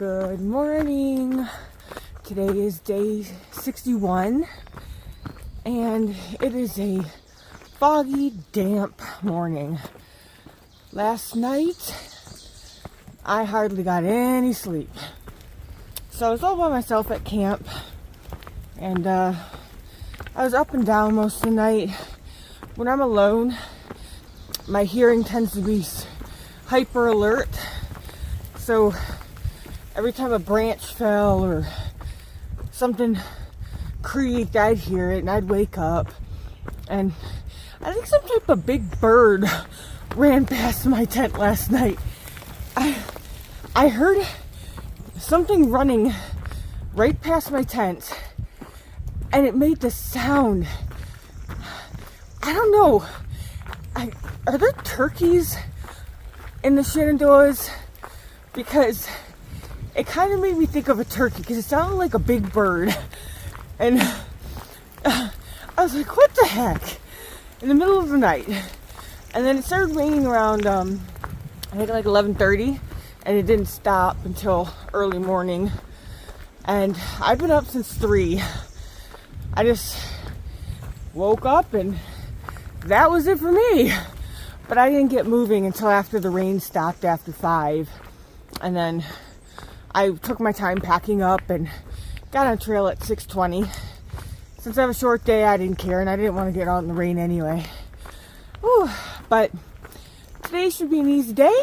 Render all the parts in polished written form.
Good morning. Today is day 61 and it is a foggy, damp morning. Last night I hardly got any sleep. So I was all by myself at camp and I was up and down most of the night. When I'm alone, my hearing tends to be hyper alert. So every time a branch fell or something creaked, I'd hear it and I'd wake up. And I think some type of big bird ran past my tent last night. I heard something running right past my tent and it made this sound. I don't know. Are there turkeys in the Shenandoahs? Because it kind of made me think of a turkey because it sounded like a big bird. And I was like, what the heck? In the middle of the night. And then it started raining around, I think like 11:30. And it didn't stop until early morning. And I've been up since 3. I just woke up and that was it for me. But I didn't get moving until after the rain stopped after 5. And then I took my time packing up and got on trail at 6:20. Since I have a short day, I didn't care and I didn't want to get out in the rain anyway. Whew. But today should be an easy day.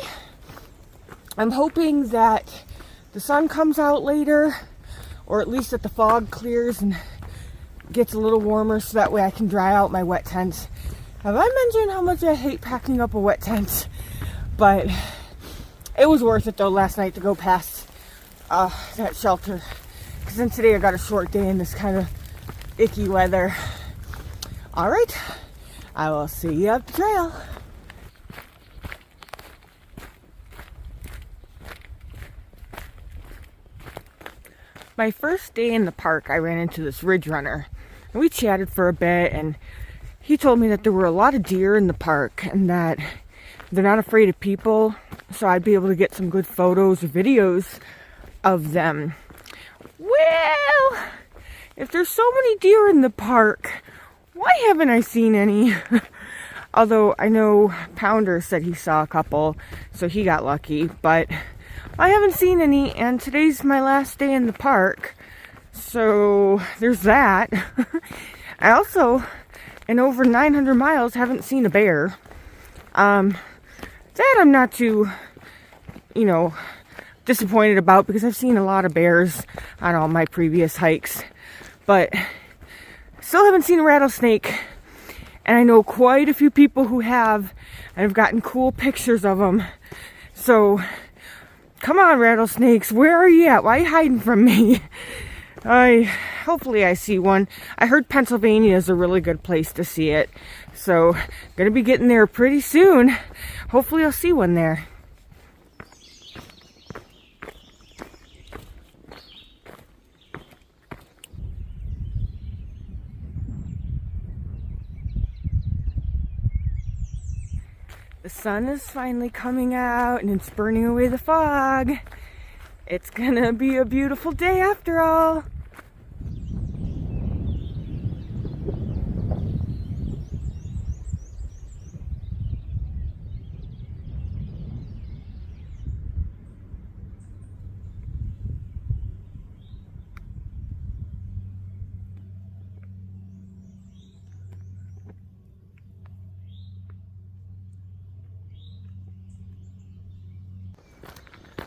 I'm hoping that the sun comes out later, or at least that the fog clears and gets a little warmer so that way I can dry out my wet tent. Have I mentioned how much I hate packing up a wet tent? But it was worth it though last night to go past that shelter. Because then today I got a short day in this kind of icky weather. Alright, I will see you up the trail. My first day in the park, I ran into this ridge runner. And we chatted for a bit and he told me that there were a lot of deer in the park and that they're not afraid of people, so I'd be able to get some good photos or videos of them. Well, if there's so many deer in the park, why haven't I seen any? Although I know Pounder said he saw a couple, so he got lucky, but I haven't seen any, and today's my last day in the park, so there's that. I also, in over 900 miles, haven't seen a bear. That I'm not too, disappointed about because I've seen a lot of bears on all my previous hikes. But still haven't seen a rattlesnake. And I know quite a few people who have, and have gotten cool pictures of them. So, come on rattlesnakes, where are you at? Why are you hiding from me? Hopefully I see one. I heard Pennsylvania is a really good place to see it. So, gonna be getting there pretty soon. Hopefully I'll see one there. The sun is finally coming out and it's burning away the fog. It's gonna be a beautiful day after all.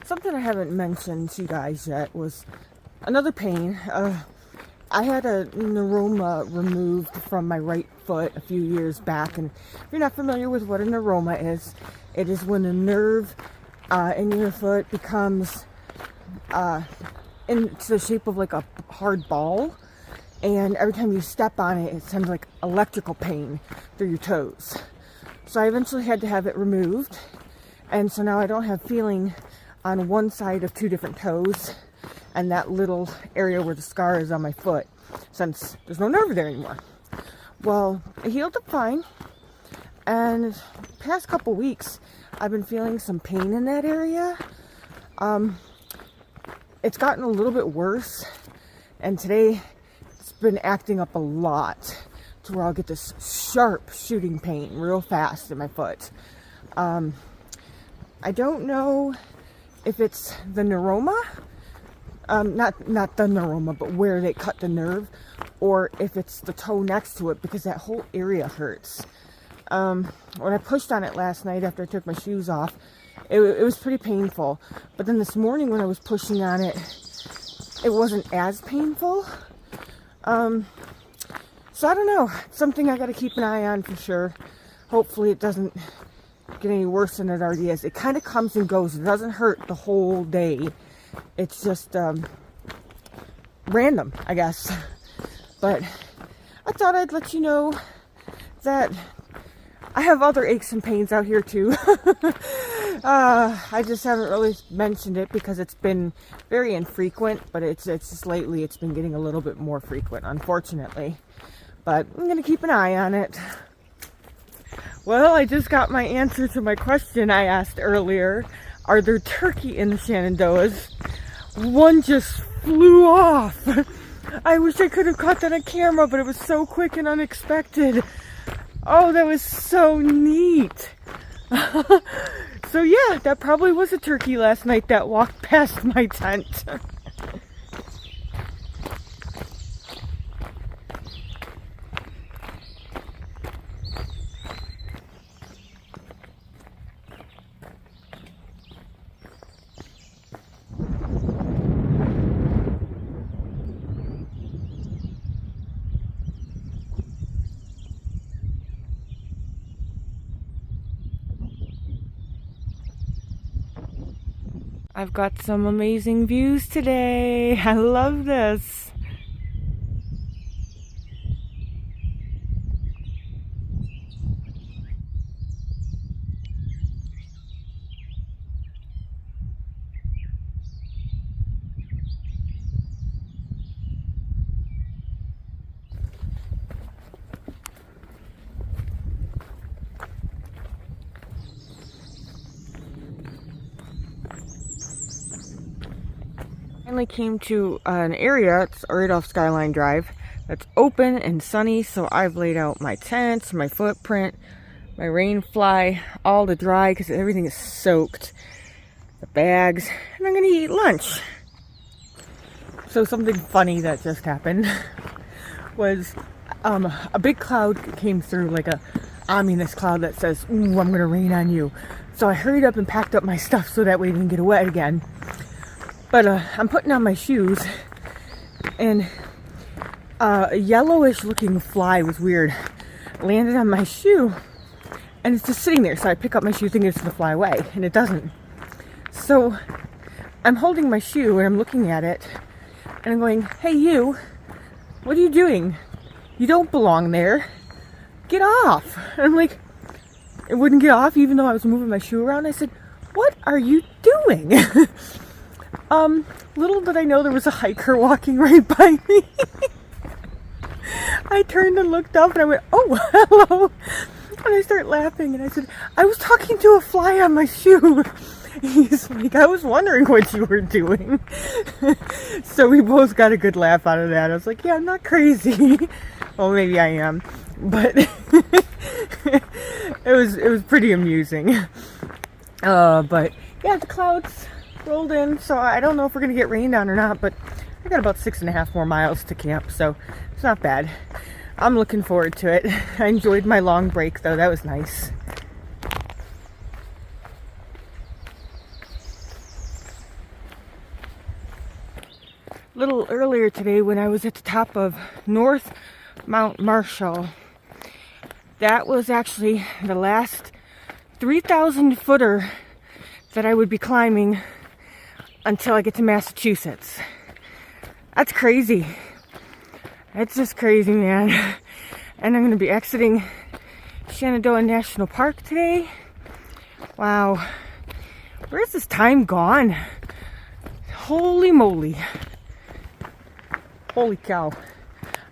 Something I haven't mentioned to you guys yet was another pain. I had a neuroma removed from my right foot a few years back, and if you're not familiar with what a neuroma is, it is when a nerve in your foot becomes in the shape of like a hard ball, and every time you step on it, it sends like electrical pain through your toes. So I eventually had to have it removed, and so now I don't have feeling on one side of 2 different toes and that little area where the scar is on my foot, since there's no nerve there anymore. Well, it healed up fine, and past couple weeks I've been feeling some pain in that area. it's gotten a little bit worse, and today it's been acting up a lot to where I'll get this sharp shooting pain real fast in my foot. I don't know if it's the neuroma, not the neuroma, but where they cut the nerve, or if it's the toe next to it, because that whole area hurts. When I pushed on it last night after I took my shoes off, it was pretty painful. But then this morning when I was pushing on it, it wasn't as painful. So I don't know. It's something I got to keep an eye on for sure. Hopefully it doesn't get any worse than it already is. It kind of comes and goes. It doesn't hurt the whole day. It's just random, I guess. But I thought I'd let you know that I have other aches and pains out here too. I just haven't really mentioned it because it's been very infrequent, but it's just lately it's been getting a little bit more frequent, unfortunately. But I'm going to keep an eye on it. Well, I just got my answer to my question I asked earlier. Are there turkey in the Shenandoahs? One just flew off. I wish I could have caught that on camera, but it was so quick and unexpected. Oh, that was so neat. So yeah, that probably was a turkey last night that walked past my tent. I've got some amazing views today. I love this. Finally came to an area, it's right off Skyline Drive, that's open and sunny, so I've laid out my tents, my footprint, my rain fly, all to dry because everything is soaked, the bags, and I'm gonna eat lunch. So something funny that just happened was a big cloud came through, like a ominous cloud that says, "Ooh, I'm gonna rain on you." So I hurried up and packed up my stuff so that way it didn't get wet again. But I'm putting on my shoes, and a yellowish looking fly was weird landed on my shoe, and it's just sitting there. So I pick up my shoe thinking it's gonna fly away, and it doesn't. So I'm holding my shoe and I'm looking at it, and I'm going, "Hey you, what are you doing? You don't belong there. Get off." And I'm like, it wouldn't get off even though I was moving my shoe around. I said, "What are you doing?" Little did I know there was a hiker walking right by me. I turned and looked up and I went, "Oh, hello." And I start laughing and I said, "I was talking to a fly on my shoe." He's like, "I was wondering what you were doing." So we both got a good laugh out of that. I was like, "Yeah, I'm not crazy." Well, maybe I am, but it was pretty amusing. But yeah, the clouds rolled in, so I don't know if we're gonna get rained on or not, but I got about 6.5 more miles to camp, so it's not bad. I'm looking forward to it. I enjoyed my long break though, that was nice. A little earlier today when I was at the top of North Mount Marshall, that was actually the last 3,000 footer that I would be climbing until I get to Massachusetts. That's crazy. It's just crazy, man. And I'm going to be exiting Shenandoah National Park today. Wow. Where's this time gone? Holy moly. Holy cow.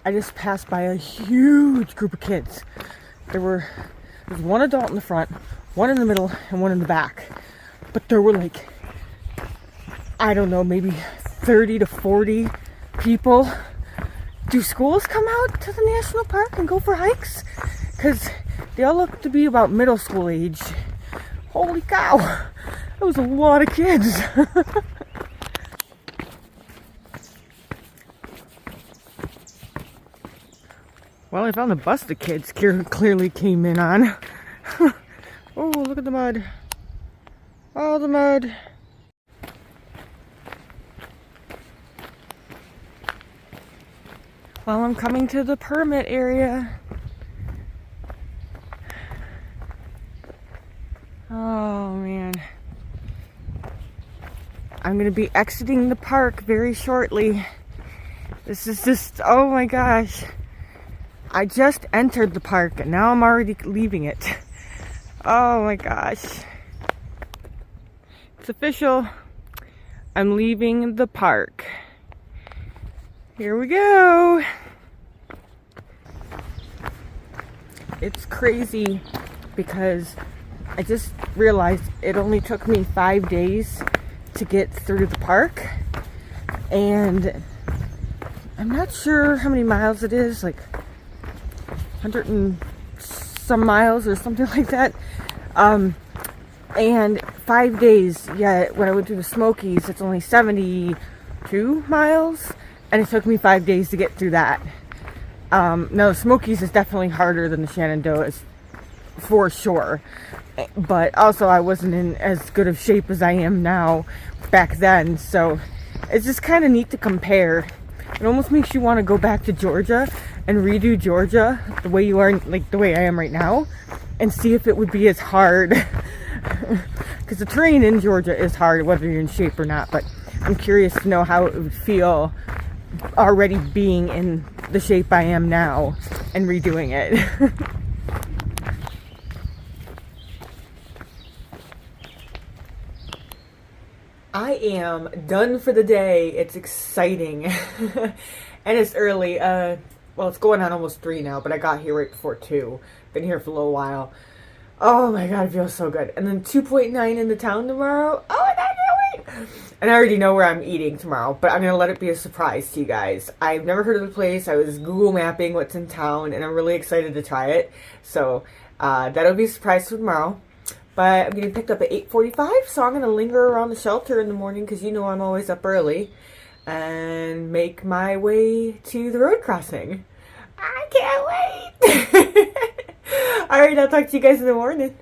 I just passed by a huge group of kids. There's one adult in the front, one in the middle, and one in the back. But there were like, I don't know, maybe 30 to 40 people. Do schools come out to the national park and go for hikes? Because they all look to be about middle school age. Holy cow, that was a lot of kids. Well, I found the bus the kids clearly came in on. Oh, look at the mud. All the mud. Well, I'm coming to the permit area. Oh, man. I'm going to be exiting the park very shortly. This is just, oh my gosh. I just entered the park and now I'm already leaving it. Oh my gosh. It's official. I'm leaving the park. Here we go. It's crazy because I just realized it only took me 5 days to get through the park. And I'm not sure how many miles it is, like 100 and some miles or something like that. And 5 days, yet when I went to the Smokies, it's only 72 miles. And it took me 5 days to get through that. Now the Smokies is definitely harder than the Shenandoahs, for sure. But also I wasn't in as good of shape as I am now back then. So it's just kind of neat to compare. It almost makes you want to go back to Georgia and redo Georgia the way you are, like the way I am right now, and see if it would be as hard. Because the terrain in Georgia is hard, whether you're in shape or not. But I'm curious to know how it would feel already being in the shape I am now and redoing it. I am done for the day. It's exciting. And it's early. Well, it's going on almost 3 now, but I got here right before 2. Been here for a little while. Oh my god, it feels so good. And then 2.9 in the town tomorrow. Oh my god, I can't wait! And I already know where I'm eating tomorrow, but I'm going to let it be a surprise to you guys. I've never heard of the place. I was Google mapping what's in town, and I'm really excited to try it. So, that'll be a surprise for tomorrow. But I'm getting picked up at 8:45, so I'm going to linger around the shelter in the morning, because you know I'm always up early, and make my way to the road crossing. I can't wait! Alright, I'll talk to you guys in the morning.